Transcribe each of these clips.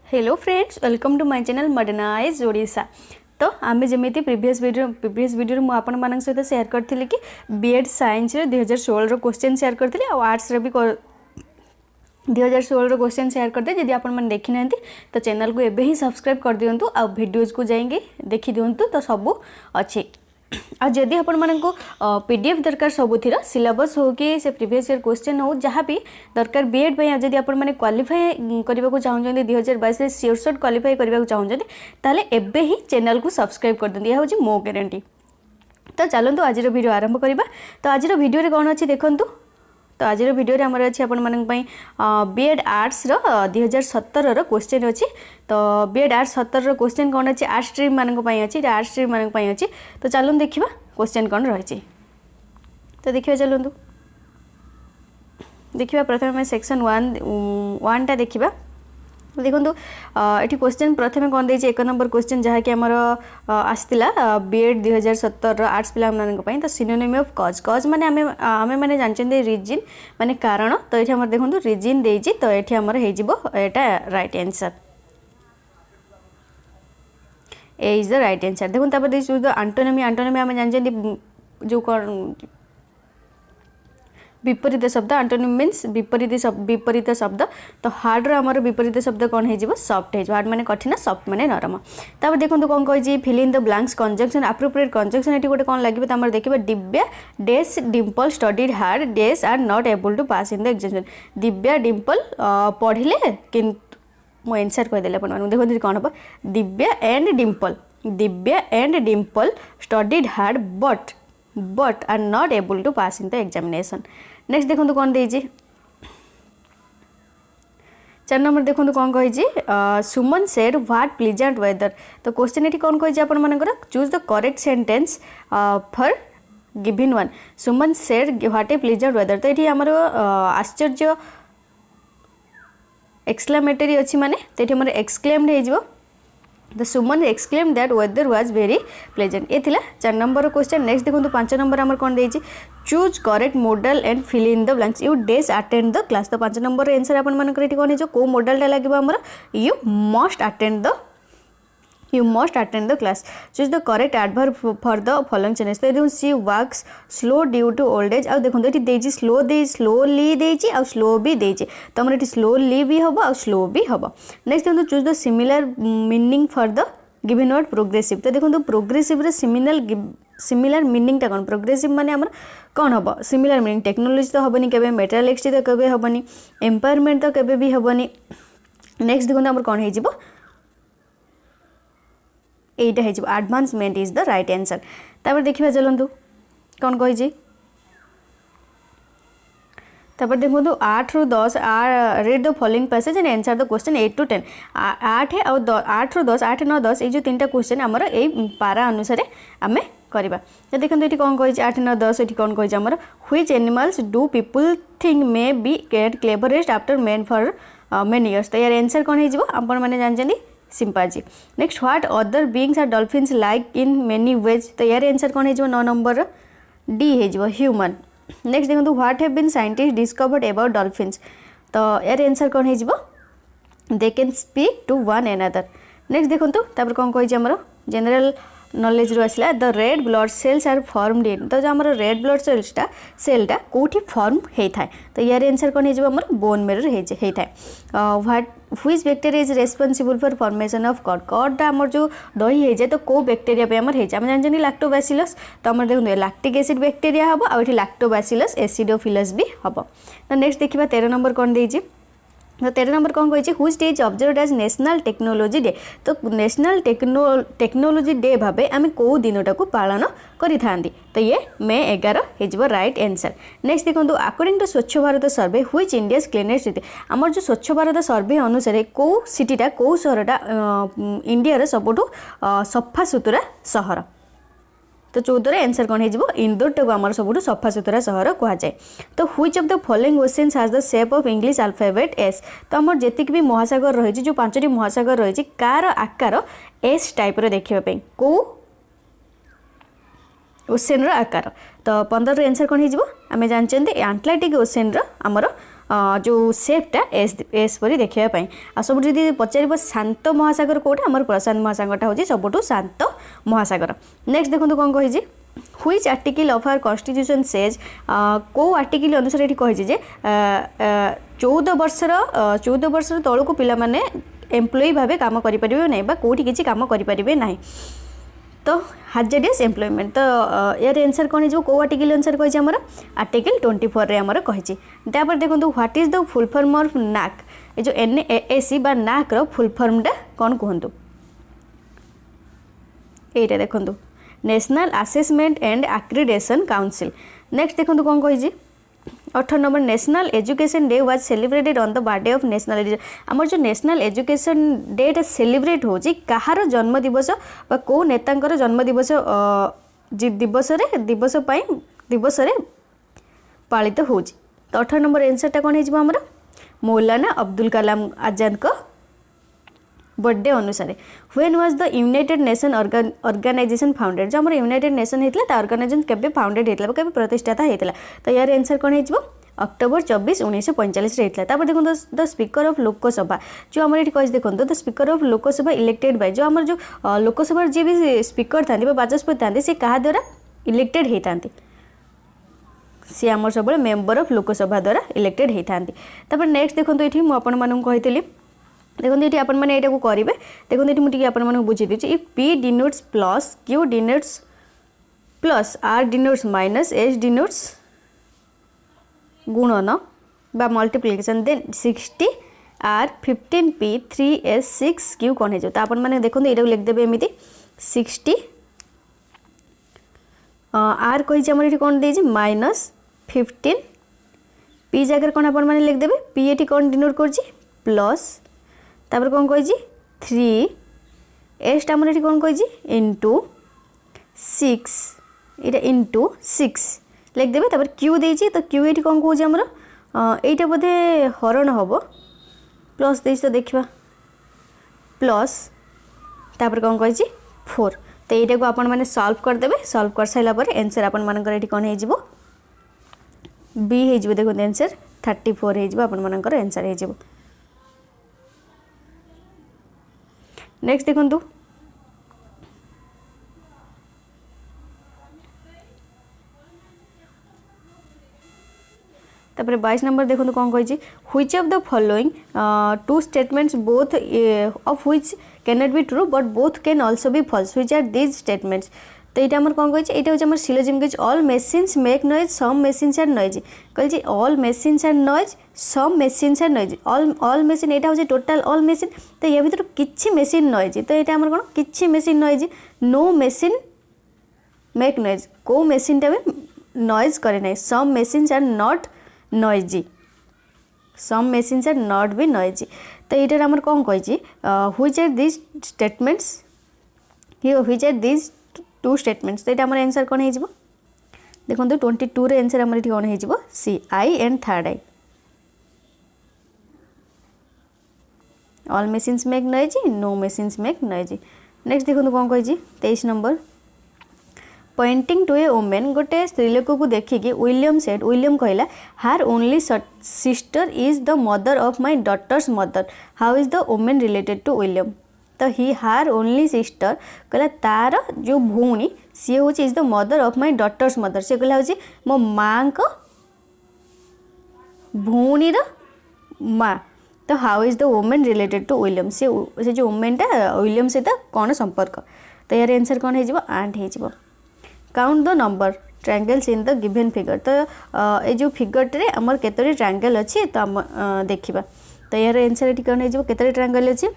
Hello friends, welcome to my channel modernize Odisha. तो आम जमी प्रीवियस वीडियो मुझे आपण मान सहित शेयर करी कि बीएड साइंस 2016 क्वेश्चन शेयर करी आर्ट्स भी 2016 क्वेश्चन शेयर करदे। जदि आपण मैंने देखी ना तो चैनल को एबे ही सब्सक्राइब कर दिंतु आ वीडियोज को जाइए देखी दिंतु तो सबू अच्छी। आ जदि आपण मानक पीडीएफ दरकार सबुथिर सिलेबस हो कि से प्रीवियस ईयर क्वेश्चन हो जहाँ भी दरकार बीएड पे जदि आपण माने क्वालिफाई करने को चाहते 2022 में श्योर शॉट क्वालिफाई करने को चाहते ताले एबे ही चैनल को सब्सक्राइब कर दिया हूँ मो गारंटी। तो चलतु आज वीडियो आरंभ करवा। तो आज वीडियो रे कौन अच्छी देखंतु। तो आज वीडियो आमर अच्छी आपण बीएड आर्ट्स 2017 क्वेश्चन अच्छी। तो बीएड आर्ट्स 17 क्वेश्चन कौन अच्छी आर्ट्स स्ट्रीम मानक अच्छी आर्ट्स स्ट्रीम मानक अच्छी। तो चलूँ देखा क्वेश्चन कौन रही। तो देखिए चलतु देखा प्रथम सेक्शन 1 टा देखा। देखो ये क्वेश्चन प्रथम कौन देती एक नंबर क्वेश्चन जहाँकि आमर आसला बीएड 2017 आर्ट्स पिला तो सिनोनिम ऑफ कज कज माने आमे माने जानते रिजिन माने कारण। तो ये आमर देखो रिजिन देजी तो ये आमर होटा right answer A is the right answer. देखो आंटोनोमी आंटोनोमी आम जानते जो कौन विपरीत शब्द आंटोनिम मीन्स विपरीत शब्द। तो हार्ड आमर विपरीत शब्द कौन हो सॉफ्ट हो हार्ड माने कठिन सॉफ्ट माने नरम। तब देखो कौन कही fill in the blanks conjunction appropriate conjunction ये गोटे कौन लगे तो देखिए Divya dash Dimple studied hard dash are not able to pass in the examination. Divya Dimple पढ़िले किंतु मो आंसर कहीदेली अपन देखो कौन हम Divya and Dimple studied hard but are not able to pass in the examination. Next देखो कौन देजी 4 नंबर देखो कौन कही Suman said what pleasant weather. तो क्वेश्चन ये कौन कही आपण मानकर choose the correct sentence for given one. Suman said what a pleasant weather. तो ये आमर आश्चर्य एक्सक्लेमेटरी अच्छी माने तो ये आमर एक्सक्लेम्ड हो the Suman exclaim that whether was very pleasant. ये थिला 4 नंबर क्वेश्चन। नेक्स्ट देखो 5 नंबर आमर कौन देजी choose correct modal and fill in the blanks you days attend the class. तो 5 नंबर आंसर आपण मानकर ये कौन हो को मॉडलटा लगे आमर you must attend the class. Choose the correct adverb for the following sentence. तो देखो she works slow due to old age. आ देखो ये देजी स्लोली देजी आ स्लो भी देजी तो आमर ये स्लोली भी हम आ स्लो भी हम। नेक्स्ट देखो choose the similar meaning for the given word progressive. तो देखो प्रोग्रेसिव सिमिलर मीनिंग टा कौन प्रोग्रेसिव माने आमर कौन हम सिमिलर मीनिंग टेक्नोलोजी तो हेनी के मेटेरियलिस्ट तो केबे हेनी एम्पावरमेंट तो केबे भी हेनी। नेक्स्ट देखो आमर कौन हो एटा है advancement is the right answer. तापर देखिए चलतु कौन कही तापर देखो 8 ରୁ 10 read the following passage and answer the question 8 to 10। 8 और 8 ରୁ 10 8 9 10 ये जो 3टा क्वेश्चन आमर ए पारा अनुसार आम करवा। तो देखो ये कौन कही 8 9 10 ये कौन कही आमर which animals do people think may be cleverest after men for many years. तो यार आंसर कौन होपन मैंने जानते chimpanzee. Next what other beings are dolphins like in many ways. तो यार आंसर कौन हो 9 नंबर डी हो ह्यूमन। नेक्स्ट देखो what have been scientist discovered about dolphins. तो यार आंसर कौन हो they can speak to one another. Next देखो तापर कौन कही आमर जनरल नॉलेज रू आसला the red blood cells are formed in. तो जो आमर रेड ब्लड सेलटा कौटी फॉर्म होता है। तो यार आंसर कौन हो बोन मेरो होता है। What which bacteria is responsible for formation of curd. कॉडटा आमर जो दही हो जाए तो कौ बैक्टेरिया पे आमर होम जानते लैक्टोबैसिलस। तो आमर देखो लैक्टिक एसिड बैक्टेरिया हम आउ लैक्टोबैसिलस एसिडोफिलस भी हम। तो नेक्स्ट देखिए 13 नंबर कौन देजी। तो 13 नंबर कौन कही which day is observed as national technology day. तो नेशनल टेक्नोलॉजी डे भावे आम कौ दिनटा को पालन करि थांदी। तो ये May 11 हो राइट आंसर। नेक्स्ट देखो अकॉर्डिंग टू स्वच्छ भारत सर्वे व्हिच इंडियाज क्लीनेस्ट सिटी। आमर जो स्वच्छ भारत सर्वे अनुसार कौ सिटीटा कौ सहरटा इंडिया सबुठू सफा सुतुरा सहर। तो 14 आंसर कौन हो इंदोर को आम सब सफा सुतरा सहर कहुए। तो which of the following oceans has the shape of English alphabet S. तो आम जी भी महासागर रही जो 5टी महासागर रही कार आकार एस टाइप देखापी कौ ओशियन आकार। तो 15 आंसर कौन हो आम जानते आटलांटिक ओशियन आमर जो सेपटा एस एस परी देखापी आ सब जब पचार शांत महासागर कौटा आम प्रशांत महासागरटा हूँ सबुठ शांत महासागर। नेक्स्ट देखो कौन कही which article of our constitution says को आर्टिकल अनुसार ये कही 14 वर्षर तौक पिला एम्प्लॉई भाव काम करें ना कौटी किसी काम करें ना तो हाजरियस एम्प्लॉयमेंट तो यार आंसर कौन हो कौ आर्टिकल अनुसार कही आमर आर्टिकल 24 रे आमर कही। तापर देखो what is the full form of नाक ये जो NAAC बा नाक रो फुल फॉर्मटा कौन कहतु यहीटा देखो national assessment and accreditation council. Next देखो कौन कही 18 number national education day was celebrated on the birthday of national education आमर जो नेशनल एजुकेशन डेटा सेलिब्रेट हो कहार जन्म दिवस बा को नेतांकर जन्म दिवस दिवस रे पालित हो। तो 18 नंबर आंसरटा कौन हो आमर मौलाना अब्दुल कलाम आजाद को बर्थडे अनुसार। When was the united nation organization founded जो आम यूनाइटेड नेशन होता ऑर्गेनाइजेशन केबे फाउंडेड होता केबे प्रतिष्ठाता होता तो यार आंसर कौन हो अक्टोबर 24 1945 होता। देखो द स्पीकर ऑफ लोकसभा जो आम ये कही देखो the speaker of Lok Sabha elected by जो आम जो लोकसभा जी भी स्पीकर था बाचस्पति था सी क्या द्वारा इलेक्टेड होता सी आम सब मेंबर ऑफ लोकसभा द्वारा इलेक्टेड होता। नेक्स्ट देखो ये मुझे देखो ये आपण मैंने यहाँ करेंगे देखो ये मुझे आपको बुझे दूसरी if P denotes plus Q denotes plus R denotes minus S denotes गुणन बा multiplication then 60 R 15P 3S 6Q कौन हो तो आपण मैंने देखो ये लिखिदेवे एमती 60 R कही आम ये कौन दे माइनस 15 P जगह कौन आपण मैंने लिखिदेवे P ये कौन डिनोट कर प्लस तापर कौन कही 3 एस आमर ये कौन कही इंटू 6 ये इंटू 6 लिखिदेवे तापर क्यू देती तो क्यू ये कौन कौन आमर यहाँ बोधे हरण हम प्लस दे तो देखा प्लस तापर कौन कही 4 तो यहाँ को आपण मैंने सॉल्व करदे सॉल्व कर सारापर आंसर आपण मानकर ये कौन हो बी हो देखो आंसर 34 हो आपण मानकर आंसर हो। नेक्स्ट देखो तापर 22 नंबर देखो कौन कही which of the following two statements both of which can not be true but both can also be false which are these statements तो ये आम कौन कही ये हूँ सिलोजिम कही all machines make noise some machines are noise कही all machines are noise some machines are noise all machine यहाँ हूँ टोटाल ऑल मेसिन तो या भर किसी मेसिन नॉइज तो ये आम कौन किसी machine noise no machine make noise को मेसिनटा भी नॉइज करे ना some machines are not noisy some machines are not भी नॉइजी तो ये आम कौन कही which are these statements which are these two statements तो ये आम आंसर कौन हो देखो 22 रे आंसर आम ये कौन हो C I and third I all machines make noisy no machines make noisy. Next देखो कौन कही 23 number pointing to a women गोटे स्त्रीलोक को देखिकी विलियम सेड विलियम कहला her only sister is the mother of my daughters mother how is the women related to William तो ही हार ओनली सिस्टर कहला तार जो भौणी सी हूँ is the mother of my daughters mother सी कहला हूँ मो माँ को भौणीर माँ तो how is the women related to William से जो वोमेनटा विलियम सहित कौन संपर्क तो यार आंसर कौन हो आंट हो count the number triangles in the given figure तो ये जो फिगरटे आमर केतोटी ट्रायंगल अच्छी तो आम देखा तो यार आंसर ये कौन हो केतोटी ट्रायंगल अच्छी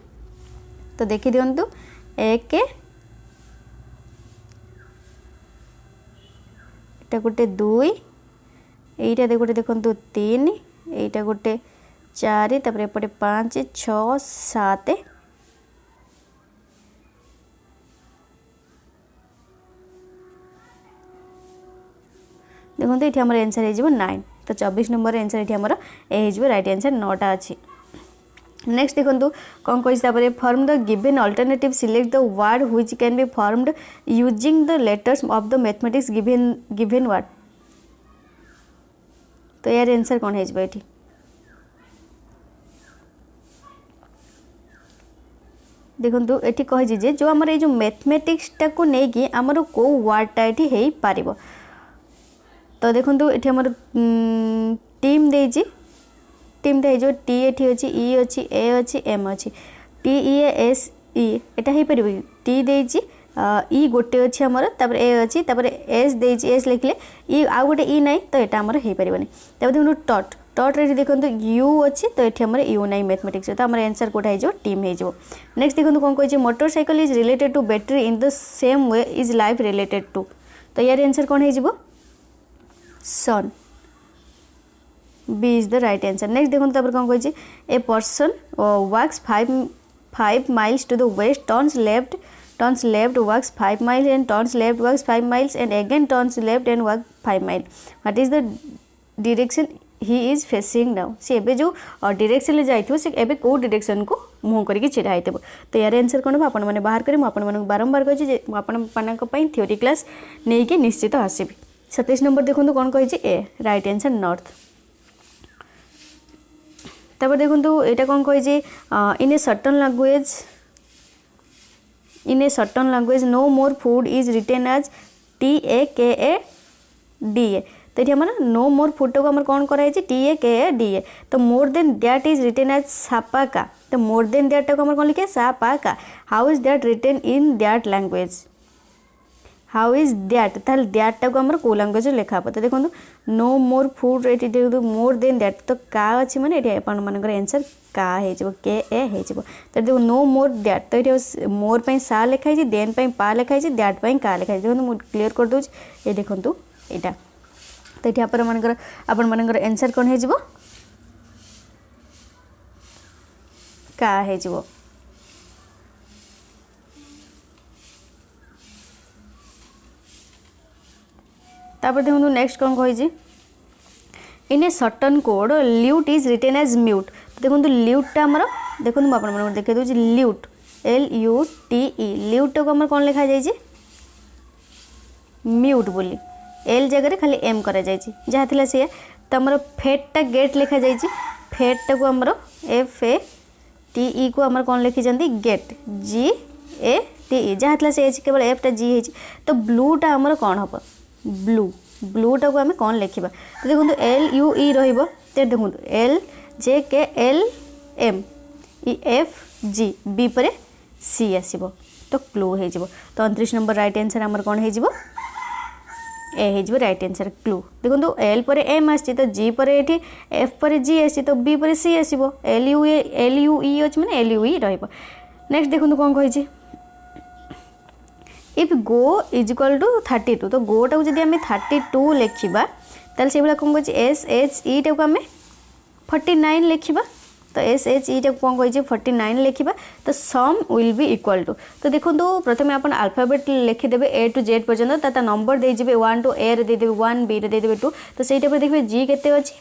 तो देखी दिंतु एक गोटे दुई यहीटा गोटे देखु 3 यहीटा गोटे 4 तापर एपटे 5 6 7 देखो ये आम आंसर हो 9 तो 24 नंबर आंसर ये आमर हो राइट आंसर 9टा अच्छी। नेक्स्ट देखो कौन कही form the given alternative select the word which can be formed using the letters of the mathematics given word तो यार आंसर कौन हो देखो ये कही जे जो आमर ये मैथमेटिक्स टाक नहीं आमर कौ वर्डटा ये हो पार। तो देखो ये आमर टीम देजी टीम हो टी एटी अच्छी ई अच्छी ए अच्छी एम अच्छी टी ई एस ई एटा हो पार टी देजी ई गोटे अच्छी आमर तापर ए अच्छी तापर एस देजी एस लिखले ई आउ गोटे ई नाई तो यहाँ आमर हो पारे। तब देखो टट टट रे देखो यू अच्छी तो ये आमर यू नाई मैथमेटिक्स तो आम आंसर कौटा हो टीम हो। नेक्स्ट देखो कौन कही motorcycle is related to battery in the same way is life related to तो यार आंसर कौन हो sun B is the right answer. Next देखो तब कौन कही a person works 5 miles to the west turns left walks 5 miles and turns left walks 5 miles and again turns left and walks 5 miles what is the direction he is facing now से एबे जो direction ले जाइथिबो से एबे को direction को मुंह करके छिड़ा आइथिबो तो यार आंसर कोन आपण माने बाहर करी आपण माने बारंबार कहि जे आपण मानक पई थ्योरी क्लास नै के निश्चित आसीबी। 27 नंबर देखो कौन कही ए राइट आंसर नॉर्थ। तब देखो यहाँ कौन कही in a certain language no more food is written as TAKADA तो ये हमारा नो मोर फूड टाक आम कौन कराई TAKADA तो more than that is written as सापाका तो मोर देन दैट टाक आम कौन लिखे सापाका how is that written in that language how is that ताल दैट टाक आम कौ लैंग्वेज लिखा तो देखो नो मोर फूड ये देखो मोर देन दैट तो का अच्छी माने ये आपण मानकर आंसर का हो के ए हो तो देखो नो मोर दैट तो ये मोर पे सा लिखाई देन पे पा लिखाई दैट पे का लिखाई देखो मुझे क्लीयर कर दूँ ये देखो यहाँ तो ये आपण मानकर आंसर कौन हो का हो। तापर देखो नेक्स्ट कौन कही in a certain code lute is written as mute देखो ल्यूटा आमर देखो मुझे देखे दूसरी ल्यूट LUTE ल्यूट टाक आम कौन लिखा जाए म्यूट बोली एल जगह खाली एम करा जहाँ थी सी तो आम फेटा गेट लिखा जाए फेटा को आमर FATE को आमर कौन लिखी गेट GATE जहाँ थी सी केवल एफटा G है तो ब्लूटा आमर कौन हम ब्लूटा को आम कौन लिखा तो देखो LUE रही देखो LJKLM EFG B पर C आसो तो क्लू हो तो 29 नंबर राइट आंसर आमर कौन हो ए हो राइट आंसर क्लू देखो L पर M आसी तो G पर ये F पर G आसी तो B पर C आसो LUE अच्छे मैंने LUE नेक्स्ट देखो कौन कही if go is equal to 32 तो गो टाक जब आम 32 लिखा ताल से कौन कही SHE टाक आम 49 लिखा तो SHE टाक कौन कही 49 लिखा तो सम विल बी इक्वल टू तो देखो प्रथम आप अल्फाबेट लिखिदेवे A to Z पर्यंत ता नंबर देजे 1 to A रे देदेवे 1 B रे देदेवे 2 तो से देखिए G केते अच्छी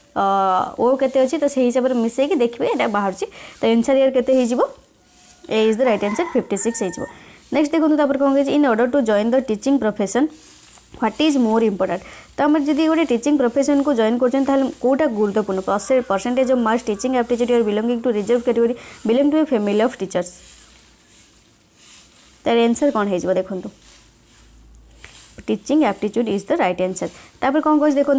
O केते अच्छी तो से हिसाब से मिसेक देखिए यहाँ बाहर तो आंसर यार केते हो A is the right answer 56 हो। नेक्स्ट देखो तापर कौन कही in order to join the teaching profession what is more important तो आम जब गोटे टीचिंग प्रोफेशन को जॉइन कर कौटा गुरुत्वपूर्ण percentage of marks teaching aptitude और belonging to reserve category belong to a family of teachers तार आंसर कौन हो देखो teaching aptitude is the right answer. तापर कौन कह देखो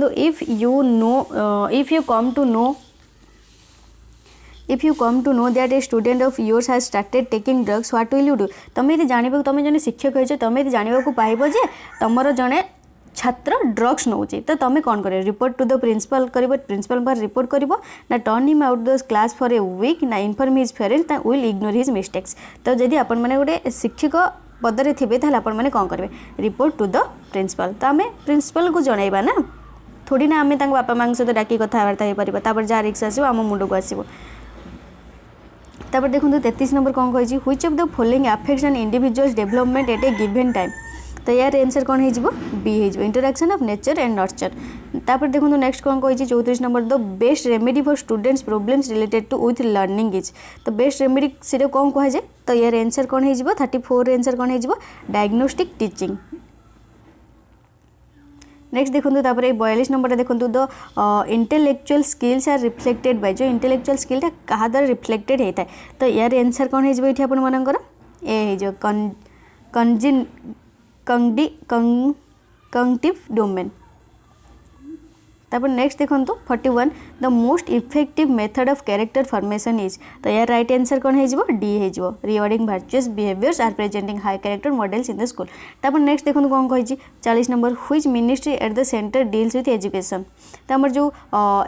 if you come to know that a student of yours has started taking drugs what will you do तुम यदि जानवा तुम जन शिक्षक हो तुम यदि जानवा पाइब जे तुमर जड़े छात्र ड्रग्स नौचे तो तुम कौन कर रिपोर्ट टू द प्रिंसिपल कर प्रिंसिपल पर रिपोर्ट कर ना turn him out the class for a week ना इनफॉर्म हिज पेरेंट्स ना विल इग्नोर हिज मिस्टेक्स तो जदि आपण मैंने गोटे शिक्षक पदरे थे आपण मैंने कौन करेंगे रिपोर्ट टू द प्रिंसिपल तो आम प्रिंसिपल को जनइबा ना थोड़ी ना आम बापा माँ सहित डाक कथबार्ता हो पार जहाँ रिक्स आसो आम मुंड को आसो। तापर देखो 33 नंबर कौन कही which of the following affects an individuals development at a given time तो यार आंसर कौन हो बी हो interaction of nature and nurture. तापर देखो नेक्स्ट कौन कही 34 number the best remedy for students problems related to with learning is तो बेस्ट रेमेडी से कौन कहुए तो यार आंसर कौन हो 34 आंसर कौन हो डायग्नोस्टिक टीचिंग। नेक्स्ट देखो 42 नंबर देखो the intellectual skills are reflected by जो इंटेलेक्चुअल स्किलटा क्या द्वारा रिफ्लेक्टेड होता है तो यार आंसर कौन हो ये आप ए जो कंजंक्टिव डोमेन। तापर नेक्स्ट देखो 41 the most effective method of character formation is. तो यार राइट आंसर कौन हो डी हो rewarding virtuous behaviours are presenting high character models in the school. तापर नेक्स्ट देखो कौन कही 40 number which ministry at the centre deals with education. तो आमर जो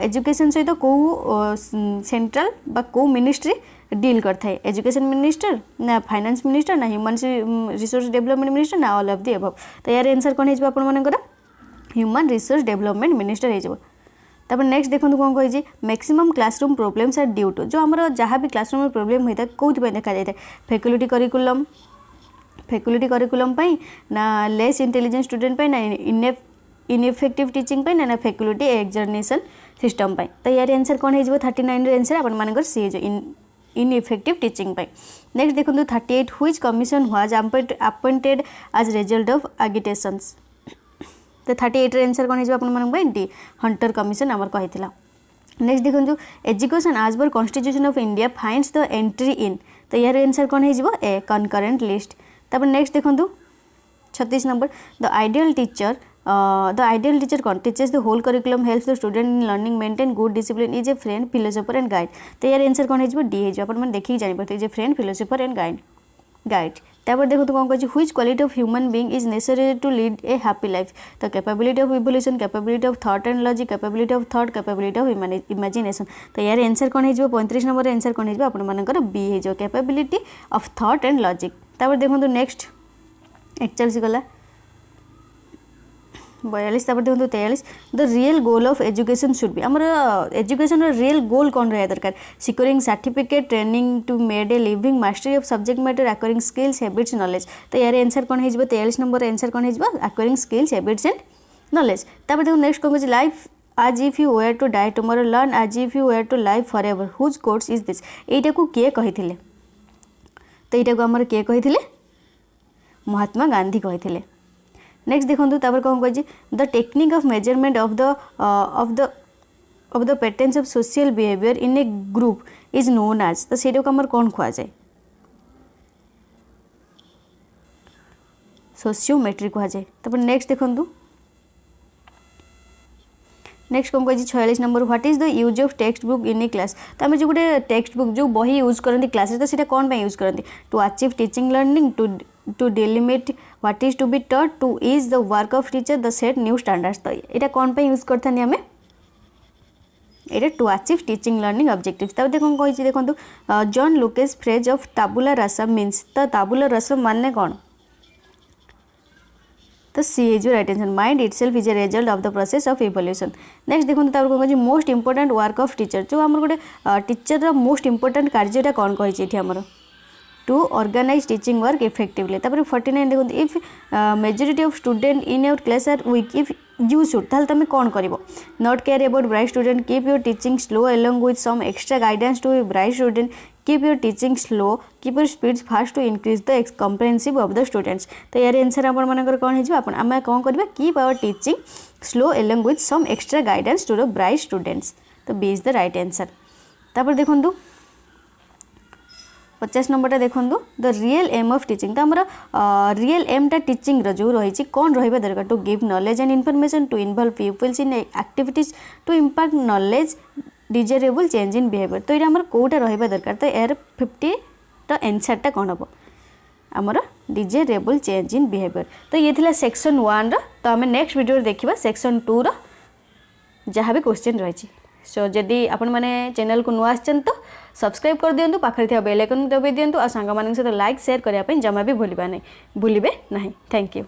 एजुकेशन सहित कौ सेंट्रल बा कौ मिनिस्ट्री डील करता है एजुकेशन मिनिस्टर ना फाइनेंस मिनिस्टर ना ह्यूमन रिसोर्स डेवलपमेंट मिनिस्टर ना ऑल ऑफ दी अबव। तो यार आंसर कौन हो आपर ह्यूमन रिसोर्स डेवलपमेंट मिनिस्टर हो। तापर नेक्स्ट देखो कौन कही maximum classroom problems are due to. जो आमर जहाँ भी क्लासरूम में प्रोब्लेम होता है कौन देखा जाए फैकल्टी करिकुलम ना लेस इंटेलिजेंट स्टूडेंट ना इनइफेक्टिव टीचिंग ना फैकल्टी एग्जामिनेशन सिस्टम। तो यार आंसर कौन हो 39 आंसर आपर सी जो इनइफेक्टिव टीचिंग। नेक्स्ट देखो 38 which commission was appointed as result of agitations. तो 38 आंसर कौन हो डी हंटर कमिशन आमर कही। नेक्स्ट देखो education as per constitution of India finds the entry in. तो यार आंसर कौन हो ए कनकरेंट लिस्ट। तापर नेक्स्ट देखो 36 नंबर द आइडियल टीचर कौन teachers the whole curriculum helps the student in learning maintain good discipline is a friend philosopher and guide. तो यार answer कौन हो डी हो आप देखिए जापर is a friend philosopher and guide. तापर देखो कौन कही which quality of human being is necessary to lead a happy life. तो capability of evolution capability of thought and logic capability of thought capability of imagination. तो यार answer कौन हो 35 number answer कौन हो आपर बी हो capability of thought and logic. तापर देखो नेक्स्ट 41 गला 42। तापर देखो 43 the real goal of education should be. आमर एजुकेशन रियल गोल कौन रहा दरकार securing certificate training to made a living mastery of subject matter acquiring skills habits knowledge. तो यार आंसर कौन हो 43 नंबर आंसर कौन हो acquiring skills habits and knowledge. तापर देखो नेक्स्ट कौन कही live as if you were to die tomorrow learn as if you were to live forever whose quotes is this. एटा को किए कही। तो यहाँ को आमर किए कही महात्मा गांधी कही। नेक्स्ट देखो तापर कौन कही the technique of measurement of the patterns of social behaviour in a group is known as. तो सेटा को आमर कौन खुआ जाए सोशियोमेट्री खुआ जाए। तापर नेक्स्ट देखो नेक्स्ट कौन कही 46 number what is the use of text book in A class. तो आम जो गोटे टेक्स्ट बुक जो बही यूज करती क्लास तो सीटा कौन यूज करती to achieve teaching learning to delimit what is to be taught to is the work of teacher the set new standards. तो यहाँ कौन यूज करते आम ये to achieve teaching learning objectives. तब देखो कही देखो John Locke's phrase of tabula rasa means. तो ताबुला रासा माने कौन। तो C is right answer mind itself is a result of the process of evolution. Next देखो तब कौन कही most important work of teacher. जो आम गोटे टीचर मोस्ट इंपोर्टेंट कार्यटा कौन कही आमर to organise teaching work effectively. तापर 49 देखो if majority of student in your class are weak if you should ताल तुम कौन कर not care about bright student keep your teaching slow along with some extra guidance to bright student keep your teaching slow keep your speeds fast to increase the comprehensive of the students. तो यार answer आपर कौन हो आम कौन करवा keep our teaching slow along with some extra guidance to the bright students. तो B is the right answer. तापर देखो 50 नंबर देखो the real aim of teaching. तो आमर रियल एमटा टीचिंग जो रही कौन रहा दरकार to give knowledge and information to involve peoples in activities to impact knowledge desirable change in behaviour. तो ये आमर कौटा रहा दरकार। तो यार 50 आंसरटा कौन हम आमर डिजायरेबल चेंज इन बिहेवियर। तो ये थिला सेक्शन 1 तो आम नेक्स्ट वीडियो देखा सेक्शन 2 जहाँ भी क्वेश्चन रही। सो जदि आपण मैंने चैनल को नुआ आछन तो सब्सक्राइब कर दिंतु पाखरे थिया बेल आइकन दबाई दिंतु आ सांग मान सहित लाइक शेयर करने जमा भी भूलिबे नहीं। Thank you.